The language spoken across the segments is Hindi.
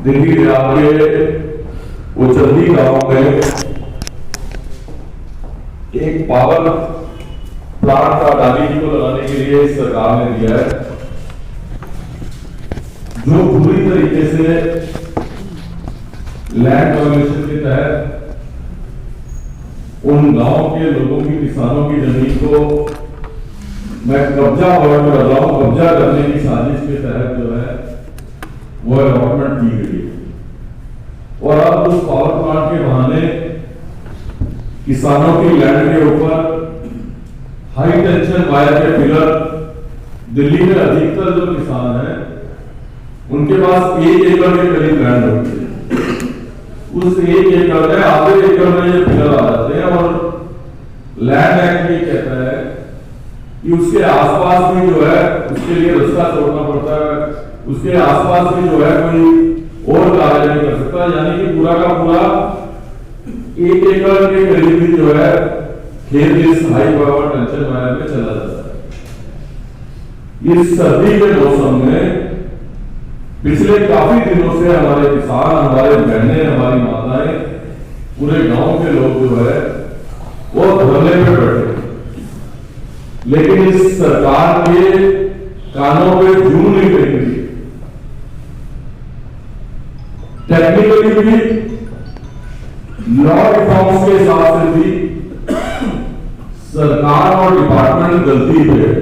दिल्ली रियाद के उचंदी गांव में एक पावर प्लांट का अडानी जी को लगाने के लिए सरकार ने दिया है, जो पूरी तरीके से लैंड डोमिनेशन के तहत उन गांव के लोगों की, किसानों की जमीन को मैं कब्जा कर रहा हूं, कब्जा करने की साजिश के तहत जो है वो अलॉटमेंट की गई है। और अब उस पावर प्लांट के बहाने किसानों की लैंड के ऊपर हाई टेंशन वायर के पिलर, दिल्ली में अधिकतर जो किसान हैं उनके पास 1 एकड़ के करीब लैंड होती है, उस 1 एकड़ में आधे एकड़ में ये पिलर आ जाते हैं। और लैंड एक्ट ये कहता है कि उसके आसपास भी जो है उसके लिए रास्ता छोड़ना पड़ता है, उसके आसपास भी जो है कोई और कार्य नहीं कर सकता, यानी कि पूरा का पूरा 1 एकड़ के करीब भी जो है खेत इस हाई पावर टेंशन वायर में चला जाता है। इस सर्दी के मौसम में पिछले काफी दिनों से हमारे किसान, हमारे बहनें, हमारी माताएं, पूरे गांव के लोग जो है वो धरने पे बैठे, लेकिन इस सरकार के कानों पे जूं नहीं पड़ेगी। टेक्निकली भी, लॉ रिफॉर्म्स के हिसाब से भी सरकार और डिपार्टमेंट गलती पे है।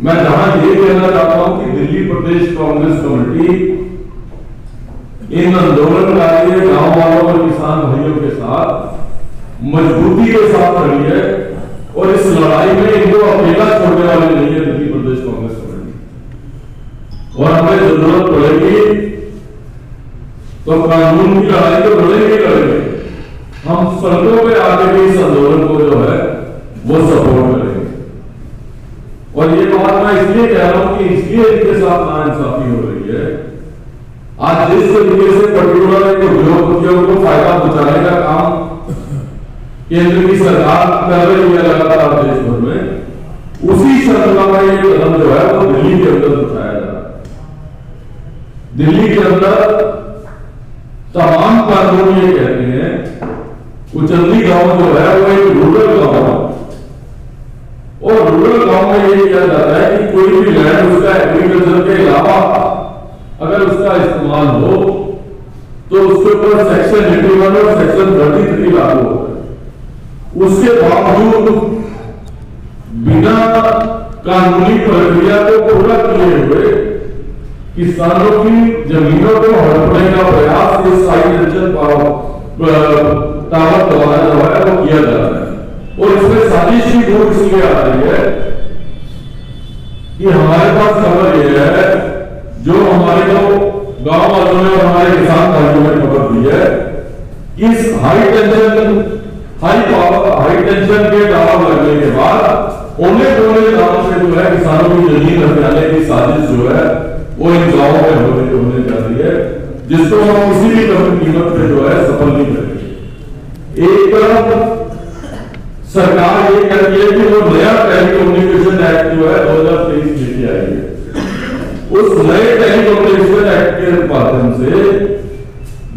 मैं जहां ये कहना चाहता हूं कि दिल्ली प्रदेश कांग्रेस कमेटी इन आंदोलनकारी गांव वालों और किसान भाइयों के साथ मजबूती के साथ खड़ी है, और इस लड़ाई में इनको अकेला छोड़ने वाली नहीं है दिल्ली प्रदेश कांग्रेस कमेटी। और हमें जरूरत पड़ेगी तो कानून की लड़ाई तो लड़ेंगे, हम सड़कों पे आके भी इस आंदोलन को जो है वो सपोर्ट करेंगे। और ये बात मैं इसलिए कह रहा हूं कि इसलिए इनके साथ नाइंसाफी हो रही है। आज जिस तरीके से पर्टिकुलर एक उद्योगपतियों को फायदा पहुंचाने का काम केंद्र की सरकार कर रही है लगातार देश भर में, उसी श्रृंखला में ये कदम जो है वो दिल्ली के अंदर उठाया जा रहा है। दिल्ली के अंदर तमाम कानून ये कहते हैं, उचंदी गांव जो है वो एक रूरल गांव है, और रूरल गांव में ये किया जाता है कि कोई भी लैंड उसका एग्रीकल्चर के अलावा अगर उसका इस्तेमाल हो तो उसके ऊपर सेक्शन 81 और सेक्शन 33 लागू होता है। उसके बावजूद बिना कानूनी प्रक्रिया को पूरा किए हुए किसानों की जमीनों को हड़पने का प्रयास इस हाई टेंशन टावर द्वारा जो है वो किया जा रहा है। और इसमें साजिश की डूब इसलिए आ रही है कि हमारे पास खबर यह है, जो हमारे को गांव वालों ने और हमारे किसान भाइयों ने खबर दी है कि इस हाई टेंशन के टावर लगने के बाद ओने कोने गांव से जो है किसानों की जमीन हथियाने की साजिश जो है वो इन गांवों में होने जा रही है, जिसको हम किसी भी कीमत पे जो है सफल नहीं करेंगे। एक तरफ सरकार ये कहती है कि वो नया टेलीकम्युनिकेशन एक्ट जो है 2023 लेके आई है। उस नए टेलीकम्युनिकेशन एक्ट के माध्यम से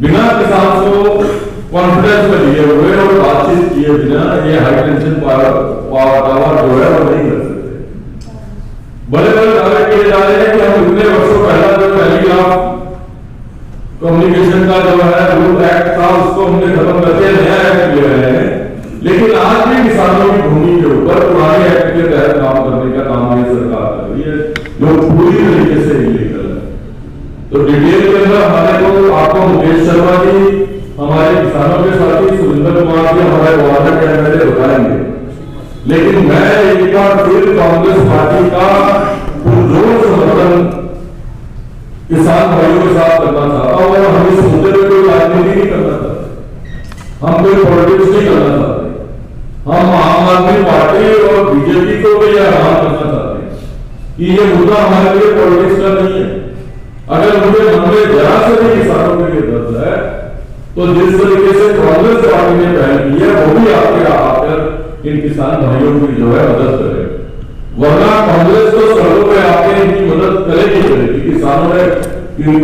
बिना किसान को कॉन्फिडेंस में लिए हुए और बातचीत किए बिना ये हाई टेंशन टावर जो है वो नहीं कर सकते। बड़े बड़े दावे किए जा रहे हैं कि हम इतने वर्षों पहला जो टेलीग्राफ कम्युनिकेशन का जो है रूल एक्ट था उसको हमने खत्म करके नया एक्ट ले रहे हैं, लेकिन आज भी किसानों की भूमि के ऊपर पुराने एक्ट के तहत काम करने का काम ये सरकार कर रही है, जो पूरी तरीके से इलीगल है। तो डिटेल के अंदर हमारे को आपको मुकेश शर्मा जी, हमारे किसानों के साथी सुरेंद्र कुमार जी, हमारे वार्ड के एमएलए बताएंगे, लेकिन मैं एक बार फिर कांग्रेस पार्टी का पुरजोर समर्थन किसान भाइयों के साथ करना चाहता हूं। और हम इस मुद्दे पर कोई राजनीति नहीं करना चाहते, हम कोई पॉलिटिक्स नहीं करना चाहते, हम आम आदमी पार्टी और बीजेपी को भी यह आह्वान करना चाहते हैं कि ये मुद्दा हमारे लिए पॉलिटिक्स का नहीं है। अगर मुझे मन में जरा से भी किसानों के लिए दर्द है तो जिस तरीके से कांग्रेस पार्टी ने पहल की है वो भी आपके आकर इन किसान भाइयों की जो है मदद करे, वरना कांग्रेस तो सड़कों पर आके इनकी मदद करेगी करेगी। किसानों ने,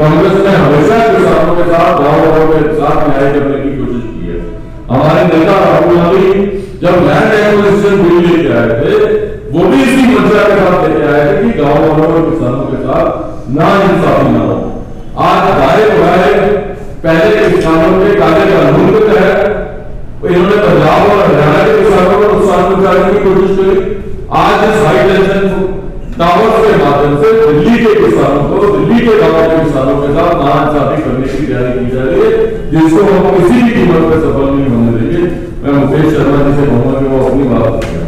कांग्रेस ने हमेशा किसानों के साथ, गाँव वालों के साथ न्याय करने की कोशिश की है। हमारे नेता राहुल गांधी जब लैंड एक्विजिशन बिल लेके आए थे, वो भी इसी मंशा के साथ लेके आए थे कि गाँव वालों और किसानों के साथ ना इंसाफी ना हो। आज दाए भाई पहले के किसानों के काले कानून के तहत इन्होंने पंजाब और हरियाणा के किसानों को नुकसान पहुंचाने की कोशिश करी। आज इस हाई टेंशन टावर के माध्यम से दिल्ली के किसानों को, दिल्ली के गांव के किसानों के साथ नाइंसाफी करने की तैयारी की जा रही है, जिसको हम किसी भी कीमत पर सफल नहीं होने देंगे। मैं मुकेश शर्मा जी से कहूंगा कि वो अपनी बात करें।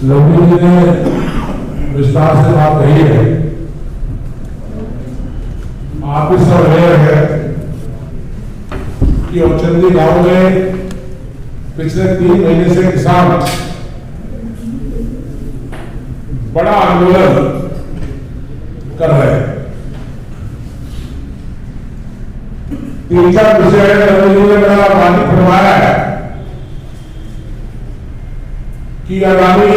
लवली जी ने विस्तार से बात कही है। आप भी सब अवेयर है कि औचंदी गांव में पिछले 3 महीने से किसान बड़ा आंदोलन कर रहे हैं। 3-4 विषय ने बड़ा बातचीत फरमाया है कि आगामी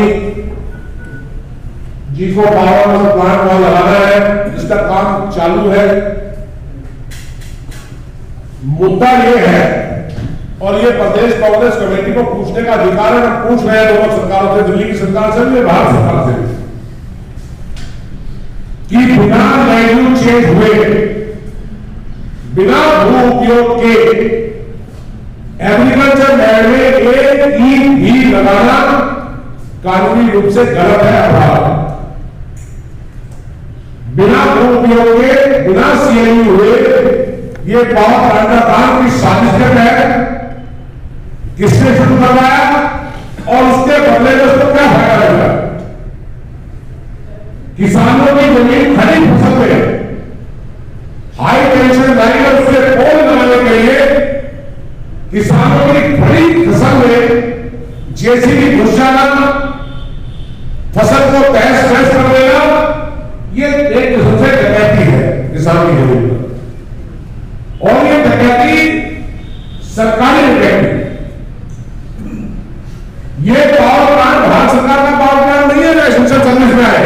G4 पावर प्लांट वहां लगाना है, जिसका काम चालू है। मुद्दा यह है, और ये प्रदेश कांग्रेस कमेटी को पूछने का अधिकार है, हम पूछ रहे हैं दोनों सरकारों से, दिल्ली की सरकार से भी, भारत सरकार से भी, कि बिना लैंड चेंज हुए, बिना भू उपयोग के एग्रीकल्चर लैंड में एक ईंट भी लगाना कानूनी रूप से गलत है, अपराध। बिना भू उपयोग के, बिना सीएमयू हुए ये पावर प्लांट का काम की साजिश है। किसने शुरू करवाया और उसके बदले में उसको क्या फायदा रहेगा? किसानों की जमीन खड़ी फसल में हाई टेंशन लाइन और उससे पोल बनाने के लिए किसानों की खड़ी फसल में जेसीबी घुस जाना, फसल को तहस नहस कर देना, ये एक किस्म से डकैती है किसान की जमीन पर। और ये डकैती सरकारी डकैती, ये पावर प्लांट भारत सरकार का पावर प्लांट नहीं है जो संसद सर्विस में है,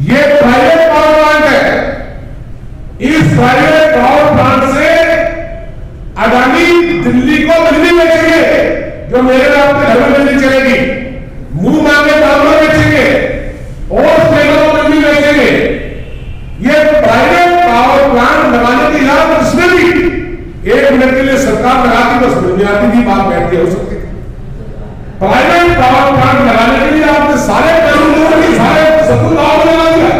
ये प्राइवेट पावर प्लांट है। इस प्राइवेट पावर प्लांट से अडानी दिल्ली को बिजली बेचेंगे, जो मेरे आपके घर में बिजली चलेगी, मुंह मांगे दाम में बेचेंगे और स्टेटों को बिजली बेचेंगे। ये प्राइवेट पावर प्लांट लगाने की इजाजत इसमें भी 1 मिनट के लिए सरकार लगाती, बस बुनियादी भी बात बैठती हो सकती है। प्राइवेट पावर प्लांट लगाने के लिए आपने सारे कानूनों की सारे सबूत आप लगा दिया,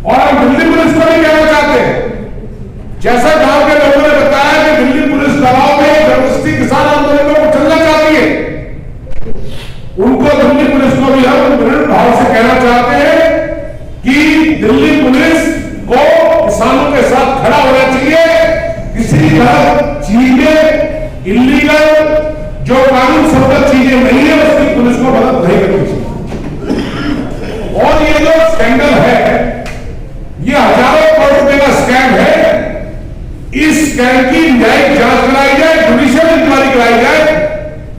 और हम दिल्ली पुलिस को भी कहना चाहते हैं, जैसा गांव के लोगों ने बताया कि दिल्ली पुलिस दबाव में जबरदस्ती किसान आंदोलन को चलना चाहती है, उनको दिल्ली पुलिस को भी हम दृढ़ भाव से कहना चाहते हैं कि दिल्ली पुलिस को किसानों के साथ खड़ा होना चाहिए। किसी चीजें इलीगल, जो कानून सम्मत चीजें नहीं है, उसकी पुलिस को मदद नहीं करनी चाहिए। और ये जो स्कैंडल है, ये हजारों करोड़ रुपए का स्कैम है। इस स्कैम की न्यायिक जांच कराई जाए, जुडिशियल इंक्वायरी कराई जाए,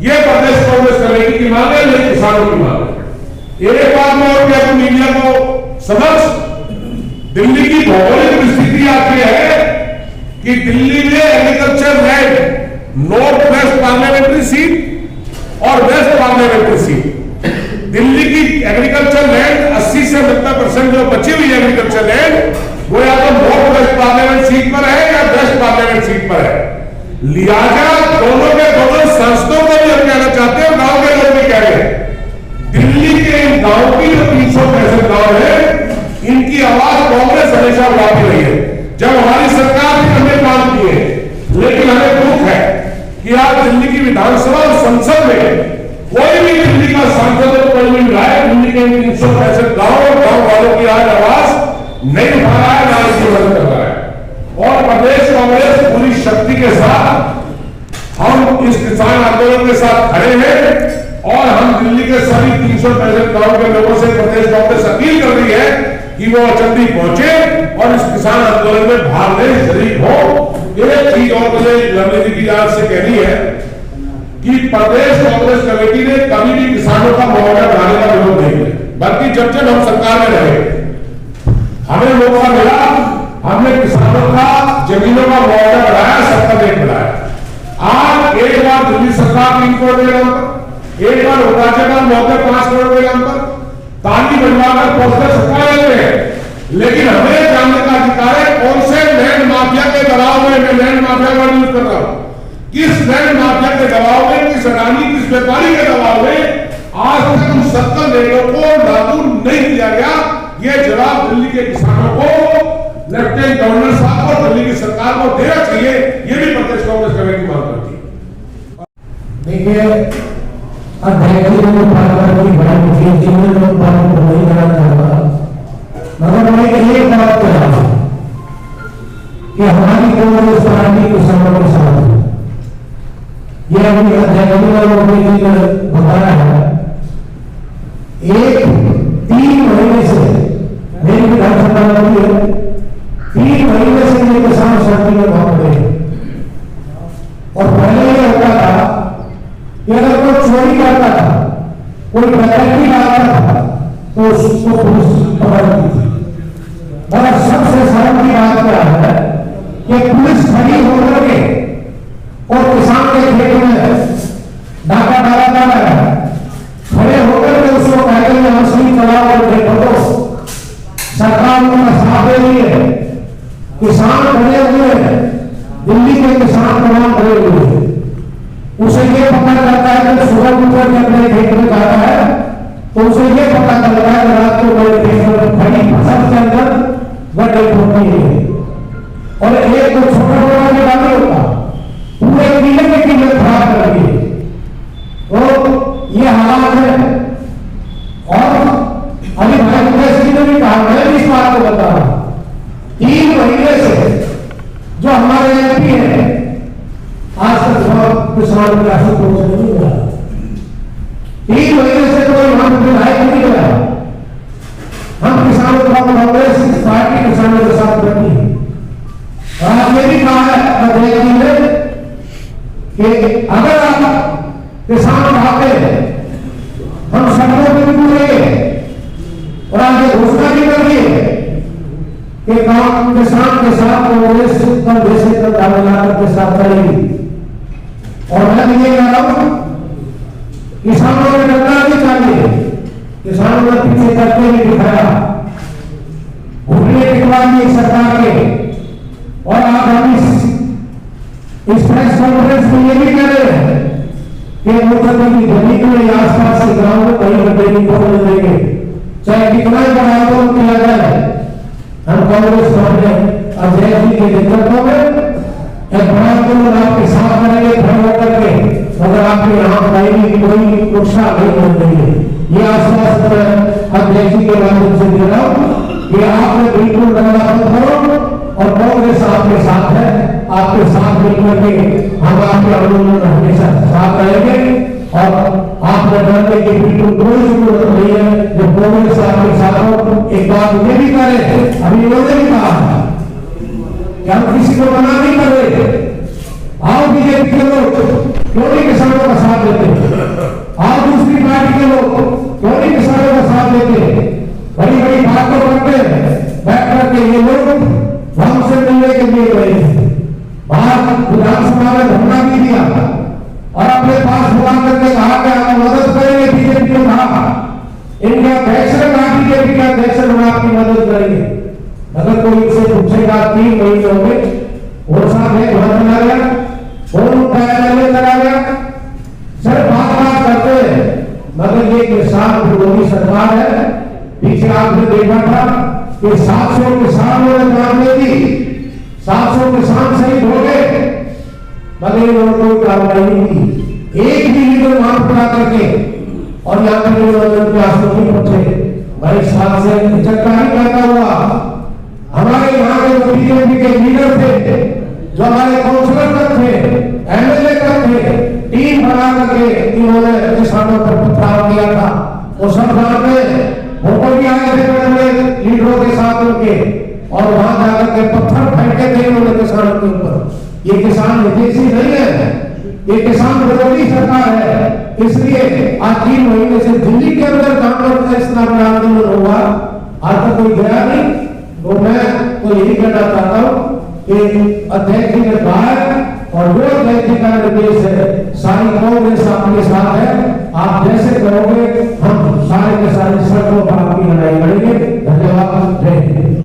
ये प्रदेश कांग्रेस कमेटी की मांग है, नहीं किसानों की मांग है। एक बात मैं और कहता हूं मीडिया को समझ, दिल्ली की भौगोलिक स्थिति आपकी है कि दिल्ली में agriculture land north west parliamentary seat और वेस्ट पार्लियामेंट्री सीट, दिल्ली की एग्रीकल्चर लैंड 80 से 90% जो बची हुई एग्रीकल्चर लैंड वो या तो नॉर्थ वेस्ट पार्लियामेंट सीट पर है या वेस्ट पार्लियामेंट सीट पर है। लिहाजा दोनों के दोनों संस्थाओं को भी हम कहना चाहते हैं, गांव के लोग भी कह रहे हैं, दिल्ली के इन गांव की जो 365 गांव है, इनकी आवाज कांग्रेस हमेशा उठाती रही है। जब हमारी सरकार ने हमने काम किए, लेकिन हमें दुख है कि आज दिल्ली की विधानसभा और संसद में कोई भी दिल्ली का सांसद और कोई भी विधायक दिल्ली के 365 गांव और गांव वालों की आज आवाज नहीं उठा रहा है, ना इसकी मदद कर रहा है। और प्रदेश कांग्रेस पूरी शक्ति के साथ हम इस किसान आंदोलन के साथ खड़े हैं, और हम दिल्ली के सभी 365 गांव के लोगों से प्रदेश कांग्रेस अपील कर रही है कि वो चंडी पहुंचे और इस किसान आंदोलन में भाग ले, शरीक हो। एक चीज और मुझे लवली जी की जान से कहनी है कि प्रदेश कांग्रेस कमेटी ने कभी भी किसानों का मुआवजा बढ़ाने का विरोध नहीं किया, बल्कि जब जब हम सरकार में रहे हमें मौका मिला, हमने किसानों का जमीनों का मुआवजा बढ़ाया, सबका रेट बढ़ाया। आज एक बार दिल्ली सरकार 3 करोड़ के नाम पर, एक बार उपार्जन का मुआवजा 5 करोड़ के नाम पर ताली बजवाकर पोस्टर छपवा लेते हैं, लेकिन हमें जानने का अधिकार है कौन से लैंड माफिया के दबाव में, मैं लैंड माफिया का यूज कर रहा हूं, किस लैंड माफिया के दबाव में, किस अडानी, किस व्यापारी के दबाव में आज तक उन 70 रेटों को लागू नहीं किया गया। यह जवाब दिल्ली के किसानों को, लेफ्टिनेंट गवर्नर साहब और दिल्ली की सरकार को देना चाहिए, यह भी प्रदेश कांग्रेस कमेटी मांग करती है। देखिए अध्यक्ष जी ने पार्टी की बड़ी मुख्य जीवन में बात नहीं करना चाहता, मगर मैं एक बात कह रहा हूं कि हमारी कांग्रेस पार्टी किसानों के साथ है। यह अभी अध्यक्ष जी ने बताया है। एक 3 महीने से मेरी विधानसभा में 3 महीने से ये किसान सर्दी में भाग रहे हैं, और पहले यह होता था कि अगर कोई चोरी करता था, कोई डकैती डालता था, तो उसको पुलिस पकड़ती थी। और सबसे शर्म की बात क्या है कि पुलिस खड़ी होकर के और किसान के खेत में डाका डाला जा रहा है, खड़े होकर के उसको कहते हैं असली चलाओ और देखो तो सरकार उनका साथ दे रही है। किसान खड़े हुए हैं, दिल्ली के किसान तमाम खड़े हुए हैं, उसे ये पता चलता है कि सुबह उठकर के अपने खेत में जाता है तो उसे ये पता चलता है कि रात को मेरे खेत में खड़ी फसल के अंदर गड्ढे होती है, और एक तो छोटा छोटा भी डाली होता पूरे किले के किले खराब कर दिए। तो ये हालात है। और अभी भाई मुकेश जी ने भी कहा, मैं भी इस बात को बता रहा हूं, 3 महीने से जो हमारे एमपी है आज तक किसान की आशा को नहीं मिला। 3 महीने से कोई वहां पर विधायक नहीं गया। हम किसानों का कांग्रेस पार्टी किसानों के साथ रहती है। और आज ये भी कहा है अध्यक्ष जी ने कि अगर आप किसान भागते हैं हम सड़कों पर निकलेंगे, और आज ये घोषणा भी कर दी है कि किसान के साथ कांग्रेस कल जैसे कल तमिलनाडु के साथ करेगी। और मैं ये कह रहा हूं किसानों ने डरना नहीं चाहिए, किसानों ने पीछे करके नहीं दिखाया, घुटने टिकवा दिए सरकार के। और आप हम इस प्रेस कॉन्फ्रेंस में ये भी कह रहे हैं कि मुख्यमंत्री की जमीन में आसपास के गांव में कहीं गड्ढे नहीं खोलने देंगे, चाहे कितना ही बड़ा किया जाए। हम कांग्रेस पार्टी अध्यक्ष जी के नेतृत्व में एक बड़ा आंदोलन आपके साथ करेंगे खड़े होकर के, मगर आपके यहाँ कोई नुकसान नहीं होने देंगे। ये आश्वासन अध्यक्ष जी के माध्यम से दे रहा हूं कि आपने बिल्कुल रंगापत करो, और कांग्रेस आपके साथ है, आपके साथ मिलकर के हम आपके आंदोलन हमेशा साथ रहेंगे। और आपने डरने की बिल्कुल कोई जरूरत नहीं है। जो कांग्रेस आपके साथ हो, एक बात ये भी करें, अभी उन्होंने भी कहा कि हम किसी को मना नहीं कर रहे, आओ बीजेपी के लोग क्यों नहीं किसानों का साथ देते, आओ दूसरी पार्टी के लोग क्यों नहीं किसानों का साथ देते। बड़ी बड़ी बातों करते हैं, बैठ करके ये लोग हमसे मिलने के लिए गए थे, बाहर विधानसभा में धरना भी दिया और अपने पास बुला करके कहा कि हम मदद करेंगे। बीजेपी ने कहा इनका अध्यक्ष ने कहा बीजेपी का अध्यक्ष हम आपकी मदद करेंगे। अगर कोई इनसे पूछेगा 3 महीनों में वो साहब है घर बना गया, फोन चला गया, सर बात करते हैं, मगर ये किसान विरोधी सरकार है। पीछे आपने देखा था कि 700 किसानों ने जान दे दी, 700 किसान शहीद हो गए, मगर इन्होंने कोई कार्रवाई नहीं की। एक भी लीडर वहां पर आकर के और यहाँ पर आंसू नहीं पहुंचे। भाई साल से चक्कारी करता हुआ हमारे यहाँ के बीजेपी के लीडर थे, जो हमारे काउंसलर तक थे, एमएलए तक थे, टीम बना करके इन्होंने किसानों पर पथराव किया था। वो सब जानते वो भी आए थे बड़े लीडरों के साथ उनके, और वहां जाकर के पत्थर फेंके थे उन्होंने किसानों के ऊपर। ये किसान विदेशी नहीं है, ये किसान विरोधी सरकार है, इसलिए आज 3 महीने से दिल्ली के अंदर कांग्रेस का इस नाम का आंदोलन हुआ, आज तक कोई गया नहीं। तो मैं तो यही कहना चाहता हूं कि अध्यक्ष जी ने कहा है और जो अध्यक्ष जी का निर्देश है, सारी कांग्रेस आपके साथ है। आप जैसे कहोगे